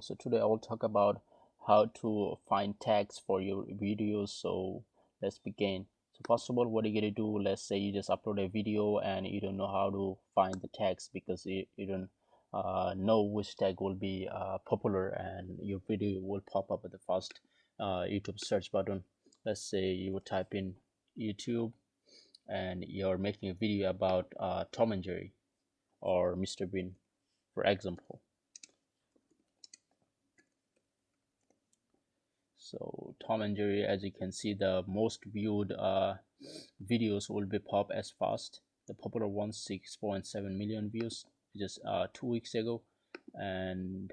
So today I will talk about how to find tags for your videos. So let's begin. So first of all, what are you gonna do? Let's say you just upload a video and you don't know how to find the tags because you don't know which tag will be popular and your video will pop up at the first YouTube search button. Let's say you would type in YouTube and you're making a video about Tom and Jerry or Mr. Bean, for example. So Tom and Jerry, as you can see, the most viewed videos will be pop as fast. The popular one, 6.7 million views just 2 weeks ago, and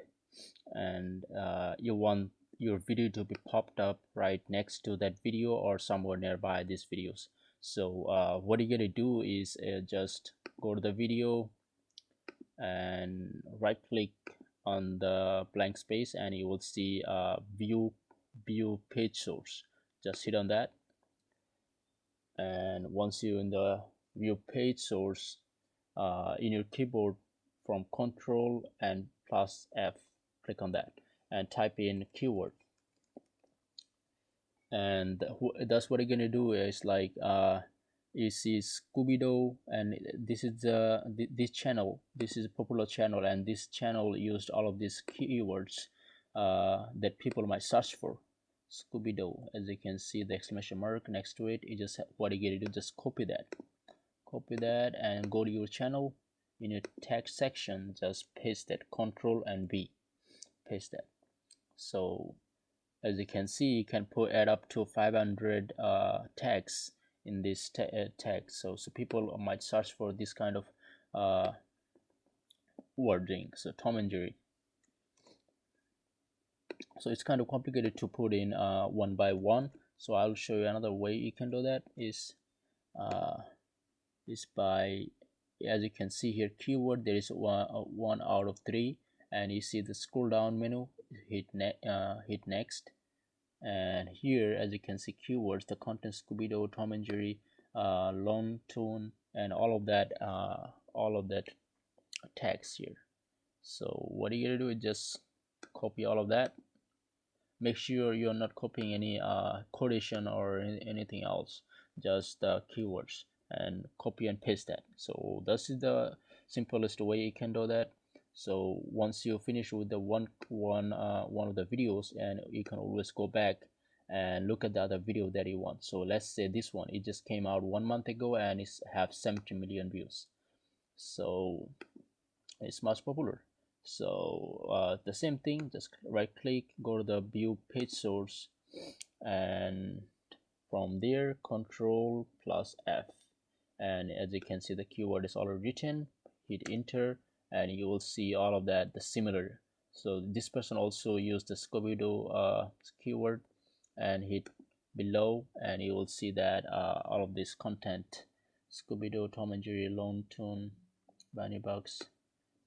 you want your video to be popped up right next to that video or somewhere nearby these videos. So what you're gonna do is just go to the video and right click on the blank space and you will see view page source. Just hit on that, and once you're in the view page source, in your keyboard from Ctrl+F, click on that and type in keyword, and that's what you're gonna do is like you see Scooby-Doo, and this is this channel, this is a popular channel, and this channel used all of these keywords that people might search for. Scooby-Doo, as you can see the exclamation mark next to it, you just what you get to do, just copy that and go to your channel. In your text section, just paste that, Ctrl and B, paste that. So as you can see, you can add up to 500 tags in this tag. So people might search for this kind of wording. So Tom and Jerry. So it's kind of complicated to put in one by one. So I'll show you another way you can do that. Is by, as you can see here, keyword, there is one out of three, and you see the scroll down menu, hit next, and here as you can see keywords, the content, Scooby-Doo, Tom and Jerry, Lone Tune, and all of that text here. So what you're gonna do is just copy all of that. Make sure you're not copying any quotation or anything else, just the keywords, and copy and paste that. So this is the simplest way you can do that. So once you finish with the one of the videos, and you can always go back and look at the other video that you want. So let's say this one, it just came out 1 month ago and it's have 70 million views, so it's much popular. So the same thing, just right click, go to the view page source, and from there Ctrl+F, and as you can see the keyword is already written. Hit enter and you will see all of that, the similar. So this person also used the Scooby-Doo keyword, and hit below and you will see that all of this content, Scooby-Doo, Tom and Jerry, Lone Tune, Bunny Bugs.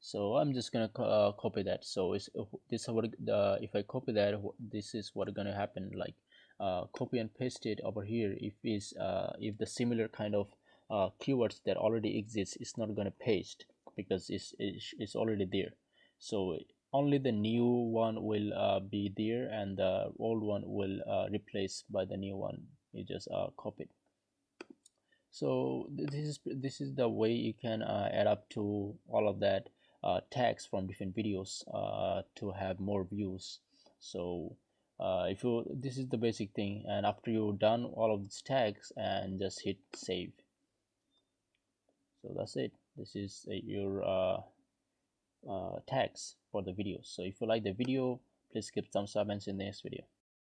So I'm just gonna copy that. So it's this what if I copy that, this is what gonna happen. Like copy and paste it over here. If the similar kind of keywords that already exist, it's not gonna paste because it's already there. So only the new one will be there, and the old one will replace by the new one you just copied. So this is the way you can add up to all of that tags from different videos to have more views. So if you, this is the basic thing, and after you've done all of these tags, and just hit save. So that's it. This is your tags for the video. So if you like the video, please give thumbs up and see you in the next video.